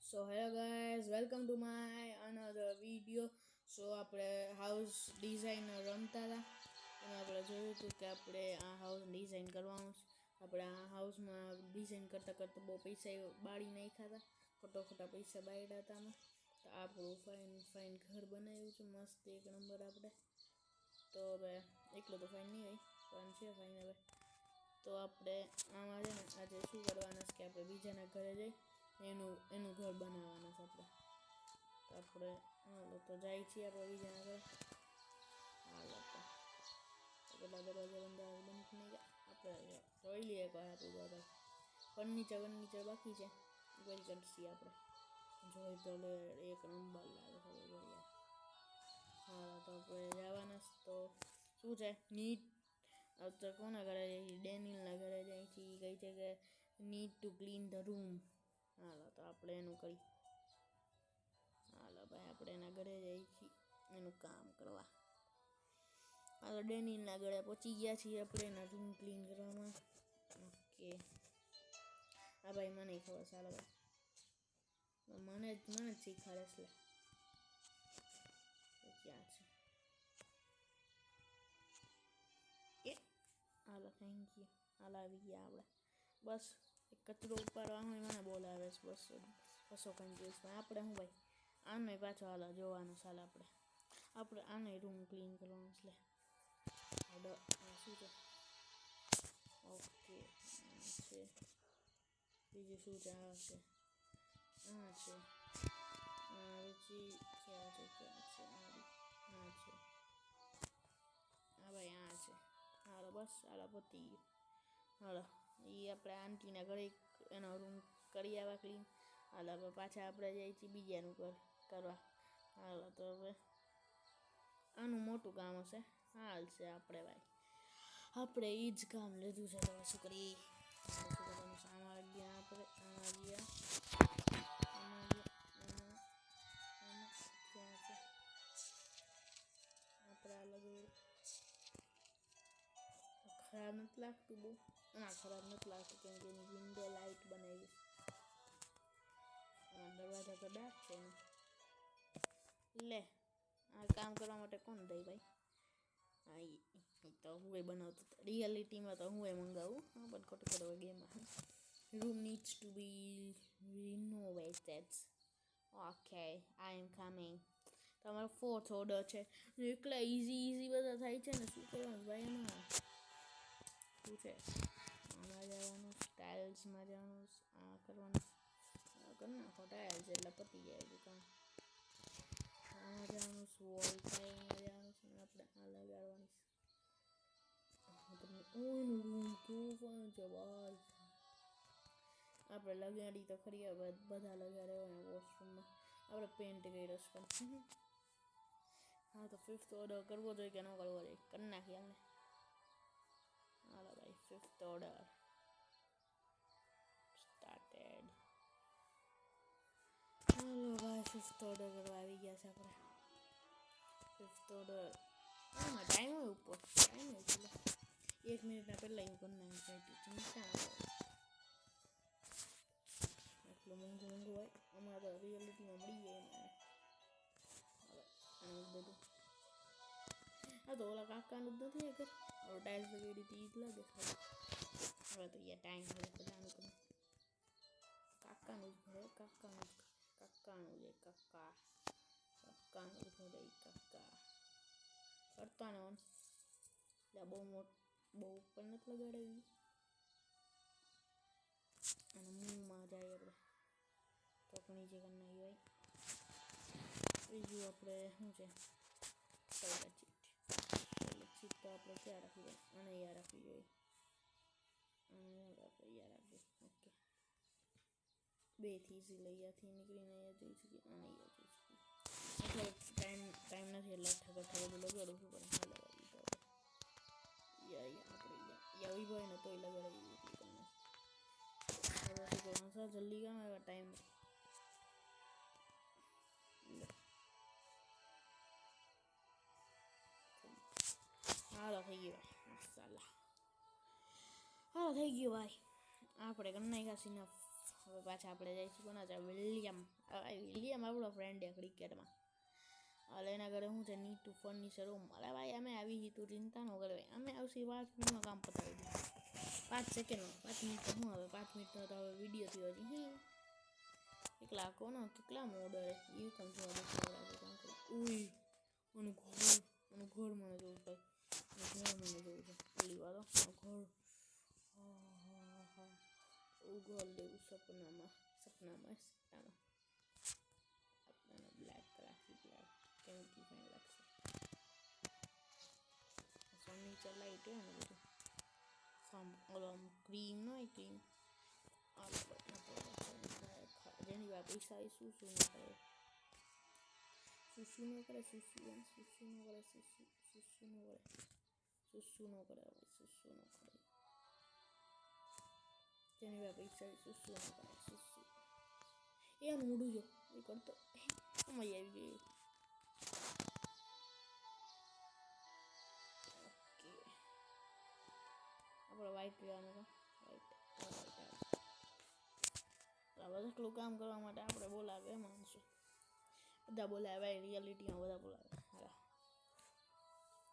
So hello guys, welcome to my another video. So આપણે house designer રમતા હતા એમાં આપણે જોયું હતું કે આપણે આ હાઉસ ડિઝાઇન કરવાનું છે. આપણે આ હાઉસમાં ડિઝાઇન કરતાં કરતાં બહુ પૈસા બાળી નાખ્યા હતા, ખોટા પૈસા બાળ્યા હતા આમાં. તો આપણું ફાઇન ઘર બનાવ્યું છે મસ્ત એક નંબર આપણે. તો હવે એટલું તો ફાઇન નહીં હોય પણ છે ફાઇન. હવે તો આપણે આમાં છે ને આજે શું કરવાના છે કે આપણે બીજાના ઘરે જઈ એનું ઘર બનાવવાનું છે આપણે. તો આપણે હાલો તો જાય છીએ આપણે બીજાના ઘરે. હાલો તો પેલા દરવાજા બંધ નહીં ગયા. આપણે જોઈ લઈએ કોઈ આપણું ઘર. ફર્નિચર બાકી છે કોઈ કરશી આપણે. જોઈ તો એક નંબર લાગે ખબર યાર. હાલો તો આપણે જવાના તો શું છે નીટ તો કોના ઘરે જાય? ડેનિયલના ઘરે જાય છે. એ કહે છે કે need to clean the room. હાલો તો આપણે એનું કરી. હાલો ભાઈ આપણે એના ઘરે જઈએ છીએ એનું કામ કરવા. હાલો ડેનિયલના ઘરે પહોંચી ગયા છીએ આપણે એના રૂમ ક્લીન કરવામાં. ઓકે હા ભાઈ મને ખબર છે. હાલો ભાઈ મને જ શીખવાડે છે. ક્યાં છે એ? હાલો થેન્ક યુ. હાલ આવી ગયા આપણે. બસ એક કચરો ઉપાડવાનો હોય મને બોલાવે છે. બસો કન્ફ્યુઝ પણ આપણે શું ભાઈ આનો પાછો હાલો જોવાનો ચાલ આપણે આનો રૂમ ક્લીન કરવાનો છે. શું છે? ઓકે છે બીજું શું છે? આ છે પછી ક્યાં છે હા ભાઈ આ છે. હાલો બસ હાલો પતી ગયું. હાલો એ આપણે આંટીના ઘરે એનો રૂમ કરી આવ્યા ક્લીન. હાલો હવે પાછા આપણે જઈએ છીએ બીજાનું ઘર કરવા. હાલો તો હવે આનું મોટું કામ હશે. હાલ છે આપણે ભાઈ આપણે એ જ કામ લીધું છે. તો શું કરીએ? આમાં ગયા આપણે આમાં ગયા ક્યાં છે આપણે આ લગાવ્યું. ખરાબ નથી લાગતું બહુ. ના ખરાબ નથી લાગતું કેમ કે એની વિન્ડો લાઇટ બનાવી. દરવાજા તો ડાર્ક છે ને. લે આ કામ કરવા માટે કોણ દઈ ભાઈ? હા એ તો હું બનાવતો હતો રિયાલિટીમાં. તો હું મંગાવું પણ ખોટું ગેમમાં. Room needs to be renovated. Okay I am coming. તમારો 4th ઓર્ડર છે. એકલા ઇઝી બધા થાય છે ને. શું કરવાનું ભાઈ એમાં? શું છે આમાં જવાનું સ્ટાઇલ્સમાં જવાનું આ કરવાનું કરી નાખો ટાઇલ્સ એટલે પતી જાય દુકાન. આમાં જવાનું વોલ ટાઇલમાં જવાનું છે ને આપણે આ લગાડવાની એનું રૂમ કેવું છે ભાઈ. આપણે લગાડી તો ખરી હવે બધા લગાડે હોય વોશરૂમમાં. આપણે પેન્ટ કર્યો છે પણ હા તો 5th ઓર્ડર કરવો જોઈએ કે ન કરવો જોઈએ? કરી નાખીએ અમને. હાલો ભાઈ 5th ઓર્ડર સ્ટાર્ટેડ. હાલો ભાઈ 5th ઓર્ડર કરવા આવી ગયા છે આપણે. 5th ઓર્ડર આમાં ટાઈમ હોય ઉપર ટાઈમ હોય એટલે 1 મિનિટના પહેલાં હું કરી નાખી ચિંતા એટલું મોંઘું હોય. અમારે તો રિયાલિટીમાં મળી જાય ને હવે બધું. હા તો ઓલા કાકાનું જ નથી ઘર. હવે ટાઇલ્સ લગાડી હતી એ જ લાગે. હવે તો યાર ટાઈમ હોય બધાનું તો કાકાનું જ ઘર. કાકાનું જ કાકા કરતા ને બહુ ઉપર નથી લગાડાવી. અને મૂમાં જાય આપણે તો ઘણી જગ્યા નહીં હોય. બીજું આપણે શું છે ટોયલેટ સીટ તો આપણે ક્યાં રાખવી જોઈએ? અને અહીંયા રાખવી જોઈએ. અને આપણે અહીંયા રાખીએ. ઓકે 2થી ઇઝી લઈ અહીંયાથી નીકળીને અહીંયા જઈ શકીએ અને અહીંયા જઈ શકીએ. ટાઈમ નથી એટલે ઠગર બધું લગાડવું પડે. હા લગાડી તો આપણે ઉભો હોય ને તોય લગાડી દીધી તમને. હવે શું કરવાનું સર જલ્દી કામ આવ્યા ટાઈમ. હાલો થઈ ગયું ભાઈ મસાલા. હાલો થઈ ગયું ભાઈ આપણે કરી નાખ્યા સિનફ. હવે પાછા આપણે જઈશું કોના છે વિલિયમ આપણો ફ્રેન્ડ છે ક્રિકેટમાં. એટલે એના ઘરે શું છે નીડ ટુ ફર્નિચર રૂમ. અરે ભાઈ અમે આવી ગઈ તું ચિંતા ન કરે ભાઈ, અમે આવશે 5 મિનિટમાં કામ પતાવી દઈએ. 5 સેકન્ડમાં 5 મિનિટ તો શું હવે 5 મિનિટનો તો હવે વિડીયો થયો હજી. એકલા કોનો કેટલા મોડર એ કામ જોવા દેખાડે. ઉઈ એનું ઘર મને જોવું ભાઈ, ઘર મને જોવું છે પેલી વાર ઘર. ઘર લેવું સપનામાં આપણને બ્લેક રાખી બ્લેક કેમ કે ફાઇન લાગશે. ફર્નિચર લાઈટ હે ને બધું ક્રીમ નો ક્રીમ જેની વાર પૈસા એ શું ન કરે સુસુ ન કરે જેની વાર પૈસા સુસુ ન કરે સુસુ એ મોડું જો એ કરતો સમય આવી ગઈ. આપણે વાઈટ લેવાનું તો વાઈટ બધા એટલું કામ કરવા માટે આપણે બોલાવે માણસો બધા બોલાવે રિયાલિટીમાં બધા બોલાવે.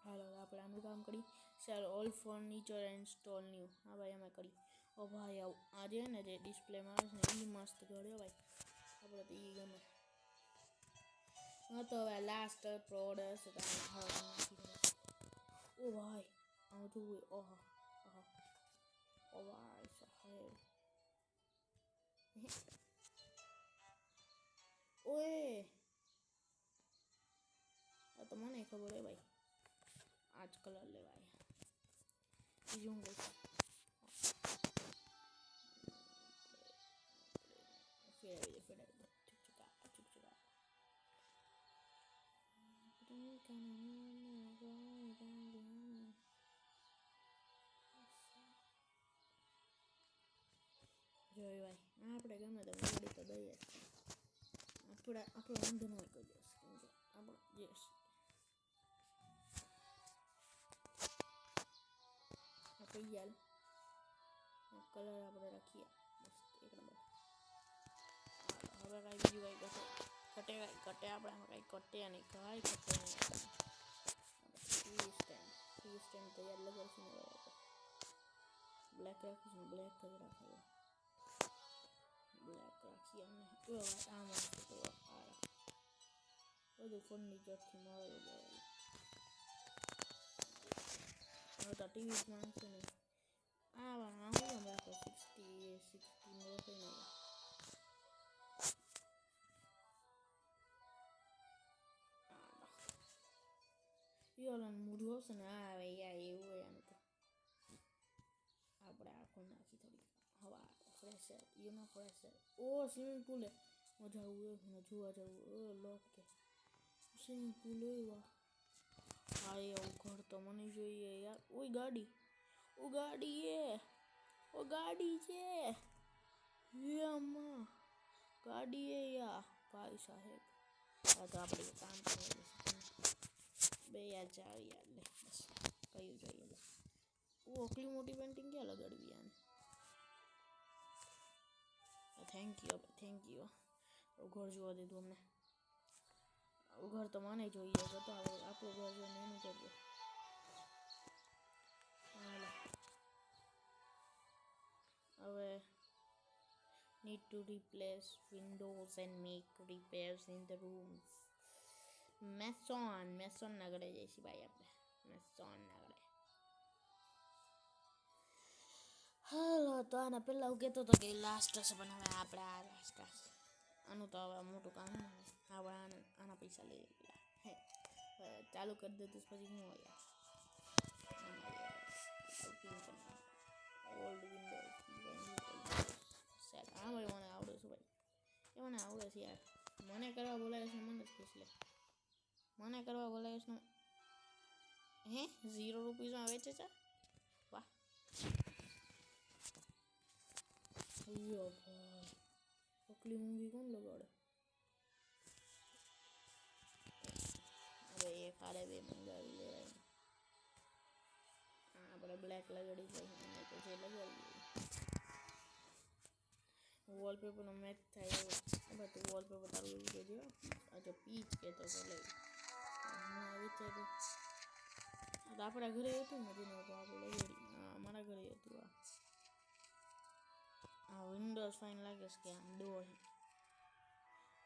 હાલો આપણે આનું કામ કરી cell all furniture and stall new. હા ભાઈ અમે કરી. ઓ ભાઈ આજે ને જે ડિસ્પ્લેમાં આવે છે ને એ મસ્ત કર્યો ભાઈ, આપણે તો એ ગમે. હા તો હવે લાસ્ટ પ્રોડક્ટ ઓ ભાઈ આવું જોવું ઓહો ઓ ભાઈ સાહેબ ઓએ આ તો મને ખબર હે ભાઈ આજ કલર લેવાય બીજું હું ફેરાવી દે ચુકચુકા જોઈ ભાઈ આપણે ગમે તો ગાડી તો દઈએ આપણો વાંધો ન હોય કોઈ દિવસ કેમ કે આપણો યસ આપી યાર કલર આપણે રાખીએ મસ્ત એક નંબર. હવે કાંઈ બીજું કાંઈ કટે આપણે આમાં કાંઈ કટે નહીં ટી સ્ટેન્ડ તૈયાર લગાડશું ને બ્લેક રાખીશું ને બ્લેક જ રાખીએ અને આમ તો બધું ફર્નિચરથી મળેલું હવે તો ટીવીમાં છે ને આમાં હું એમ રાખો 60 રાખી ને યોલાનું મૂડું આવશે ને આવે યાર એવું હોય આનું તો આપણે આખો નાખી થોડી હવા ફ્રેશ ફ્રેશ ઓ સ્વિમિંગ પુલ મજા આવું જોવા જવું લોક કે સ્વિમિંગ પુલ હોય હા એવું ઘર તો મને જોઈએ યાર. ઓય ગાડી છે યામાં ગાડી હે યા ભાઈ સાહેબ. હા તો આપણે કામ કરીએ બે યાર જાવ યાર લે બસ કયું જોઈએ બસ. આટલી મોટી પેન્ટિંગ ક્યાં લગાડવી આને. થેન્ક યુ ઘર જોવા દીધું અમને. ઘર તો મને જોઈએ છે તો આપણું ઘર જોઈને એનું કરજો. હવે need to replace windows and make repairs in the rooms. MASON ના ઘરે જઈશું ભાઈ આપણે મેસોન ના ઘરે. હાલો તો આના પહેલાં હું કહેતો હતો કે લાસ્ટ હશે પણ હવે આપણે આ લાસ્ટ આનું તો હવે મોટું કામ ને આપણે આના પૈસા લઈ ગયા હે ચાલુ કરી દે તો પછી શું હોય ઓલ્ડ વિન્ડોઝ સેટ. હા ભાઈ મને આવડે છે ભાઈ એ મને આવડે છે યાર. મને કરવા બોલાવે છે મને જ પૂછ લે મને કરવા બોલાવે છે હે 0 રૂપિયામાં વેચે છે વાહ. યો ભાઈ આટલી મૂંગી કોણ લગાડે. હવે એક હારે બે મંગાવી લેવાય. આપણે બ્લેક લગાડી જાય તો જે લગાડી વોલપેપરનો મેચ થાય એવું તું વોલપેપર તારું એવું કહેજો આ જો પીચ કહેતો તો લઈ હું વિચાર્યું તો આપણા ઘરે હતું નથી તો આપણે લઈ અમારા ઘરે હતું આ વિન્ડોઝ ફાઇન લાગે છે કે આમ ડોર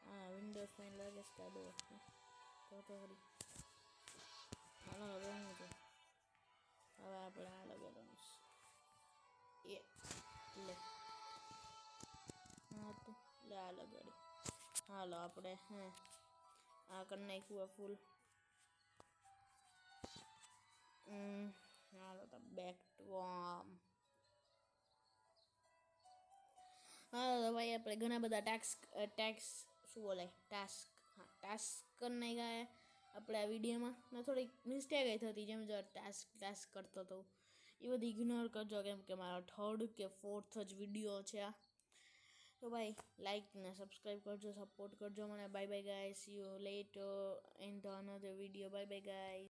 હા વિન્ડોઝ ફાઇન લાગે છે કે આ ડોર તો ખરી હાલો રમવું છે હવે આપણે આ લગાડવાનું એ લે હા તો લે આ લગાડી હાલો આપણે આ કરી નાખ્યું ફૂલ હાલો તો બેક ટુ હા તો ભાઈ આપણે ઘણા બધા ટેક્સ શું બોલાય ટાસ્ક કરી નાખ્યા આપણે આ વિડીયોમાં ને થોડીક મિસ્ટેક થતી જેમ જો ટાસ્ક કરતો હતો એ બધી ઇગ્નોર કરજો કેમ કે મારો 3rd કે 4th જ વિડીયો છે આ તો ભાઈ લાઈક ને સબસ્ક્રાઈબ કરજો સપોર્ટ કરજો મને bye bye guys C you letter in the another video bye bye guys